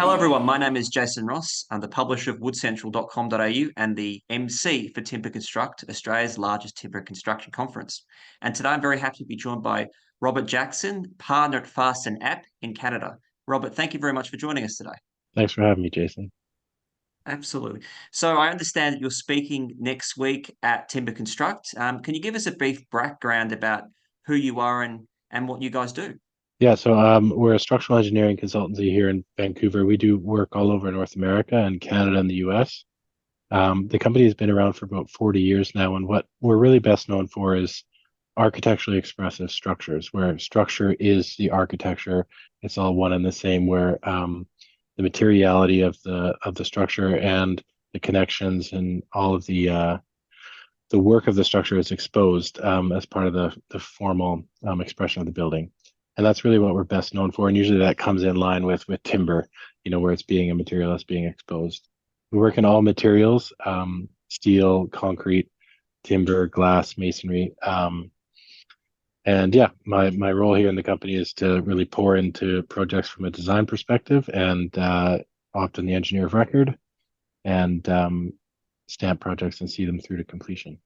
Hello, everyone. My name is Jason Ross. I'm the publisher of woodcentral.com.au and the MC for Timber Construct, Australia's largest timber construction conference. And today I'm very happy to be joined by Robert Jackson, partner at Fast Epp in Canada. Robert, thank you very much for joining us today. Thanks for having me, Jason. Absolutely. So I understand that you're speaking next week at Timber Construct. Can you give us a brief background about who you are and what you guys do? Yeah, so we're a structural engineering consultancy here in Vancouver. We do work all over North America and Canada and the US. The company has been around for about 40 years now, and what we're really best known for is architecturally expressive structures, where structure is the architecture. It's all one and the same, where the materiality of the structure and the connections and all of the work of the structure is exposed as part of the formal expression of the building. And that's really what we're best known for. And usually that comes in line with timber, where it's being a material that's being exposed. We work in all materials, steel, concrete, timber, glass, masonry. And yeah, my role here in the company is to really pour into projects from a design perspective and often the engineer of record and stamp projects and see them through to completion.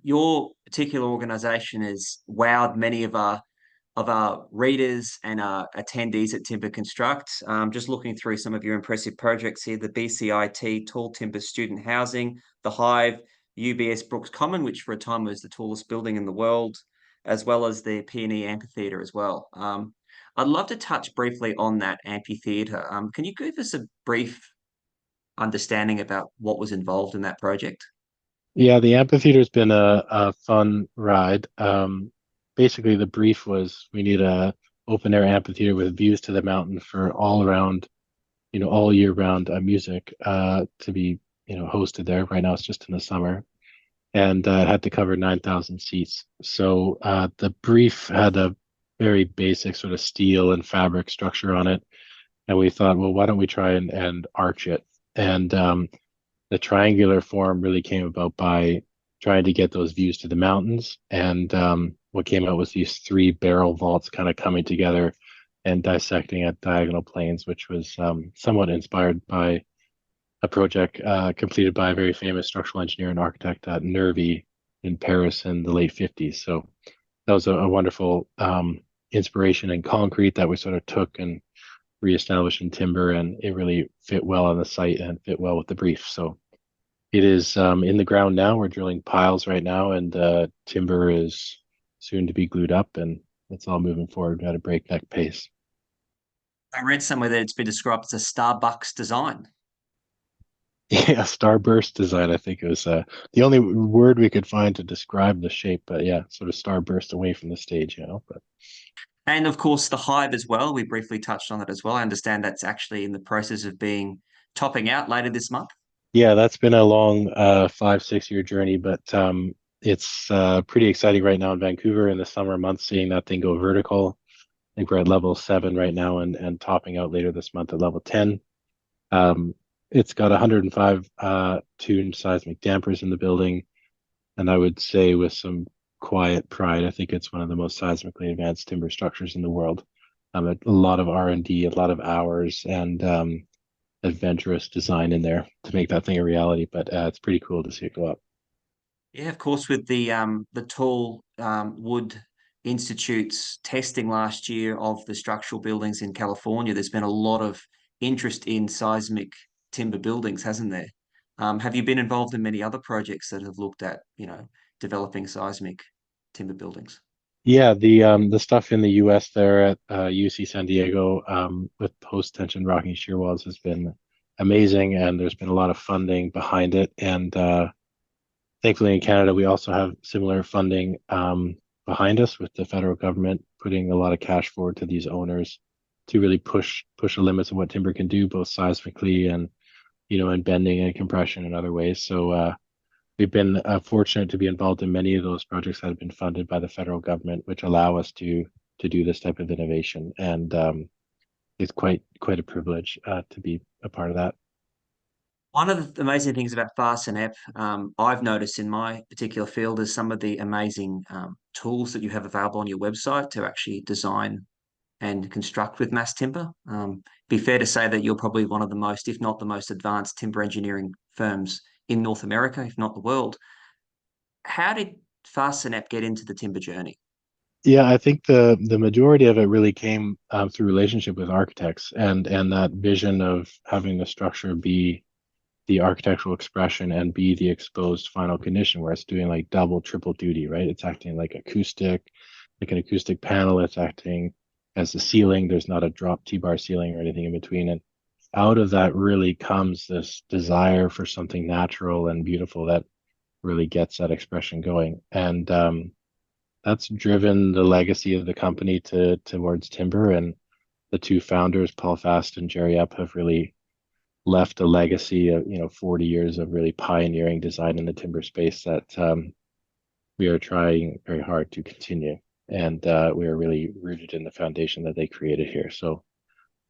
Your particular organization has wowed many of our readers and our attendees at Timber Construct. Just looking through some of your impressive projects here, the BCIT Tall Timber Student Housing, the Hive, UBS Brooks Common, which for a time was the tallest building in the world, as well as the PNE Amphitheatre as well. I'd love to touch briefly on that amphitheatre. Can you give us a brief understanding about what was involved in that project? Yeah, the amphitheater's been a fun ride. Basically, the brief was we need a open air amphitheater with views to the mountain for all around, all year round music to be, hosted there. Right now, it's just in the summer, and it had to cover 9,000 seats. So the brief had a very basic sort of steel and fabric structure on it, and we thought, well, why don't we try and arch it? And the triangular form really came about by trying to get those views to the mountains. And what came out was these three barrel vaults kind of coming together and dissecting at diagonal planes, which was somewhat inspired by a project completed by a very famous structural engineer and architect at Nervi in Paris in the late 50s. So that was a wonderful inspiration in concrete that we sort of took and reestablished in timber, and it really fit well on the site and fit well with the brief. So it is in the ground now. We're drilling piles right now, and timber is soon to be glued up, and it's all moving forward at a breakneck pace. I read somewhere that it's been described as a Starbucks design. Yeah, starburst design. I think it was the only word we could find to describe the shape, but yeah, sort of starburst away from the stage, But And of course, the Hive as well. We briefly touched on that as well. I understand that's actually in the process of being topping out later this month. yeah, that's been a long 5, 6 year journey, but it's pretty exciting right now in Vancouver in the summer months, seeing that thing go vertical. I think we're at level 7 right now and topping out later this month at level 10. Um, it's got 105 tuned seismic dampers in the building, and I would say with some quiet pride, I think it's one of the most seismically advanced timber structures in the world. A lot of R&D, a lot of hours, and adventurous design in there to make that thing a reality. But it's pretty cool to see it go up. Yeah, of course, with the tall wood institutes testing last year of the structural buildings in California, there's been a lot of interest in seismic timber buildings, hasn't there? Have you been involved in many other projects that have looked at, developing seismic timber buildings? Yeah, the stuff in the U.S. there at UC San Diego with post-tension rocking shear walls has been amazing, and there's been a lot of funding behind it. And thankfully, in Canada, we also have similar funding behind us with the federal government putting a lot of cash forward to these owners to really push the limits of what timber can do, both seismically and and bending and compression and other ways. So we've been fortunate to be involved in many of those projects that have been funded by the federal government, which allow us to do this type of innovation, and it's quite a privilege to be a part of that. One of the amazing things about Fast Epp, I've noticed in my particular field is some of the amazing tools that you have available on your website to actually design and construct with mass timber. Be fair to say that you're probably one of the most, if not the most advanced timber engineering firms in North America, if not the world. How did Fast Epp get into the timber journey? Yeah, I think the majority of it really came through relationship with architects and that vision of having the structure be the architectural expression and be the exposed final condition, where it's doing like double, triple duty, right? It's acting like acoustic, like an acoustic panel. It's acting as the ceiling. There's not a drop T-bar ceiling or anything in between. And out of that really comes this desire for something natural and beautiful that really gets that expression going. And that's driven the legacy of the company towards timber. And the two founders, Paul Fast and Jerry Epp, have really left a legacy of 40 years of really pioneering design in the timber space that we are trying very hard to continue. And we are really rooted in the foundation that they created here. So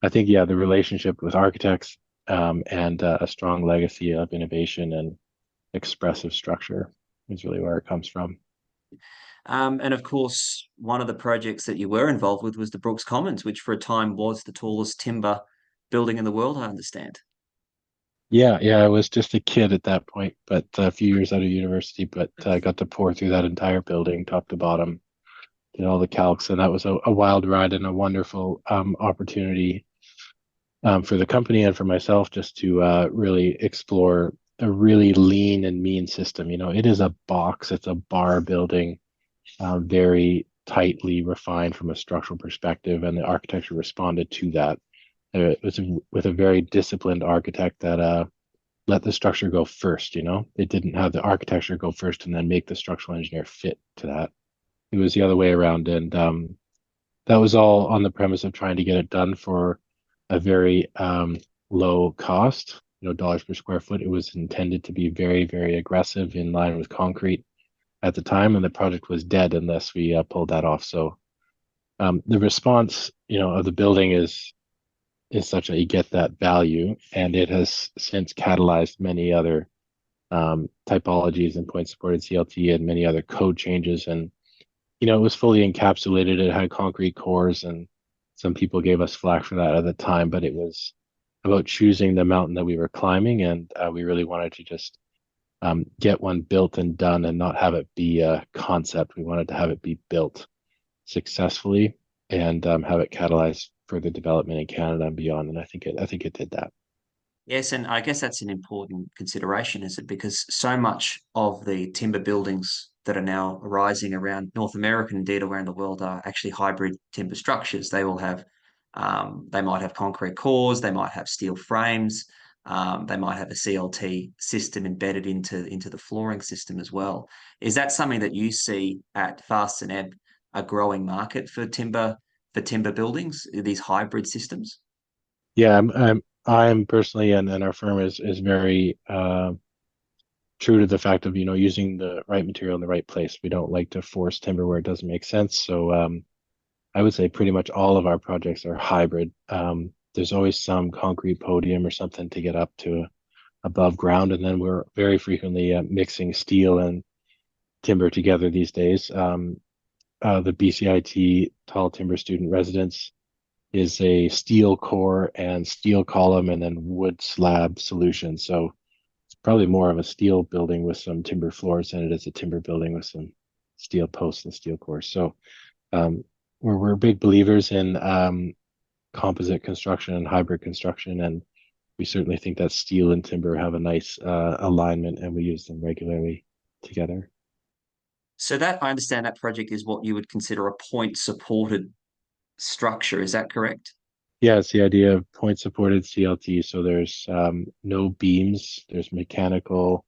I think, yeah, the relationship with architects and a strong legacy of innovation and expressive structure is really where it comes from. And of course, one of the projects that you were involved with was the Brooks Commons, which for a time was the tallest timber building in the world, I understand. Yeah, I was just a kid at that point, but a few years out of university, but I got to pour through that entire building, top to bottom, did all the calcs, and that was a wild ride and a wonderful opportunity for the company and for myself just to really explore a really lean and mean system. It is a box, it's a bar building, very tightly refined from a structural perspective, and the architecture responded to that. It was with a very disciplined architect that let the structure go first. It didn't have the architecture go first and then make the structural engineer fit to that. It was the other way around, and that was all on the premise of trying to get it done for a very low cost, dollars per square foot. It was intended to be very, very aggressive in line with concrete at the time, and the project was dead unless we pulled that off. So the response, of the building is such that you get that value, and it has since catalyzed many other typologies and point supported CLT and many other code changes. And it was fully encapsulated. It had concrete cores, and some people gave us flack for that at the time, but it was about choosing the mountain that we were climbing, and we really wanted to just get one built and done and not have it be a concept. We wanted to have it be built successfully and have it catalyze further development in Canada and beyond. And I think it did that. Yes, and I guess that's an important consideration, is it? Because so much of the timber buildings that are now arising around North America, indeed around the world, are actually hybrid timber structures. They will have, they might have concrete cores, they might have steel frames, they might have a CLT system embedded into the flooring system as well. Is that something that you see at Fast and Ebb, a growing market for timber buildings, these hybrid systems? Yeah, I'm personally and our firm is very true to the fact of using the right material in the right place. We don't like to force timber where it doesn't make sense. So I would say pretty much all of our projects are hybrid. There's always some concrete podium or something to get up to above ground, and then we're very frequently mixing steel and timber together these days. The BCIT Tall Timber Student Residence is a steel core and steel column and then wood slab solution. So it's probably more of a steel building with some timber floors than it is a timber building with some steel posts and steel cores. So um, we're big believers in composite construction and hybrid construction, and we certainly think that steel and timber have a nice alignment, and we use them regularly together. So that I understand that project is what you would consider a point supported structure. Is that correct? Yeah, it's the idea of point supported CLT. So there's no beams, there's mechanical,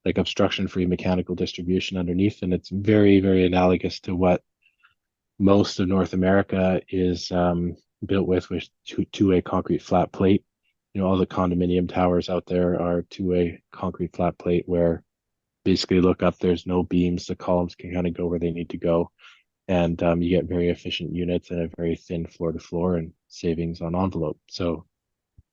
like obstruction free mechanical distribution underneath. And it's very, very analogous to what most of North America is built with two-way concrete flat plate. All the condominium towers out there are two-way concrete flat plate where basically look up, there's no beams, the columns can kind of go where they need to go. And you get very efficient units and a very thin floor to floor and savings on envelope. So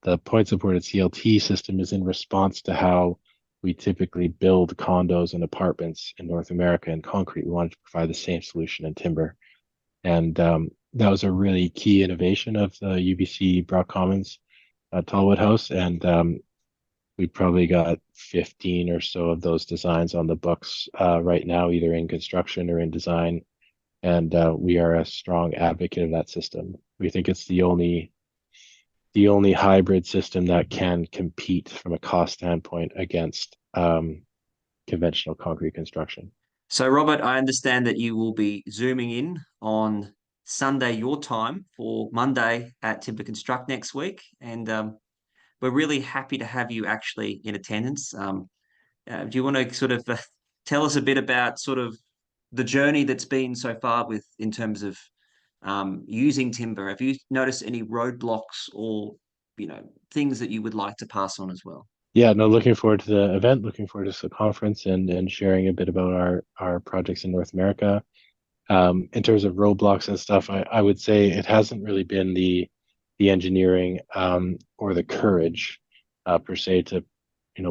the point supported CLT system is in response to how we typically build condos and apartments in North America in concrete. We wanted to provide the same solution in timber. And that was a really key innovation of the UBC Brock Commons Tallwood House, and we probably got 15 or so of those designs on the books right now, either in construction or in design. And we are a strong advocate of that system. We think it's the only hybrid system that can compete from a cost standpoint against conventional concrete construction. So, Robert, I understand that you will be zooming in on Sunday your time for Monday at Timber Construct next week, and we're really happy to have you actually in attendance. Do you want to sort of tell us a bit about sort of the journey that's been so far with in terms of using timber? Have you noticed any roadblocks or things that you would like to pass on as well? Yeah, no, looking forward to the event, looking forward to the conference and sharing a bit about our projects in North America. In terms of roadblocks and stuff, I would say it hasn't really been the engineering or the courage per se to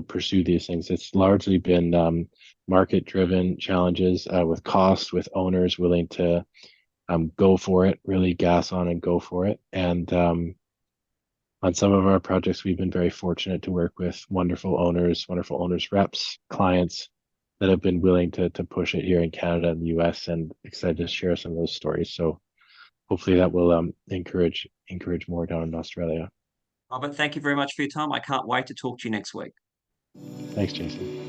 pursue these things. It's largely been market driven challenges with cost, with owners willing to go for it, really gas on and go for it. And on some of our projects, we've been very fortunate to work with wonderful owners reps, clients that have been willing to push it here in Canada and the US, and excited to share some of those stories. So hopefully that will encourage more down in Australia. Robert, thank you very much for your time. I can't wait to talk to you next week. Thanks, Jason.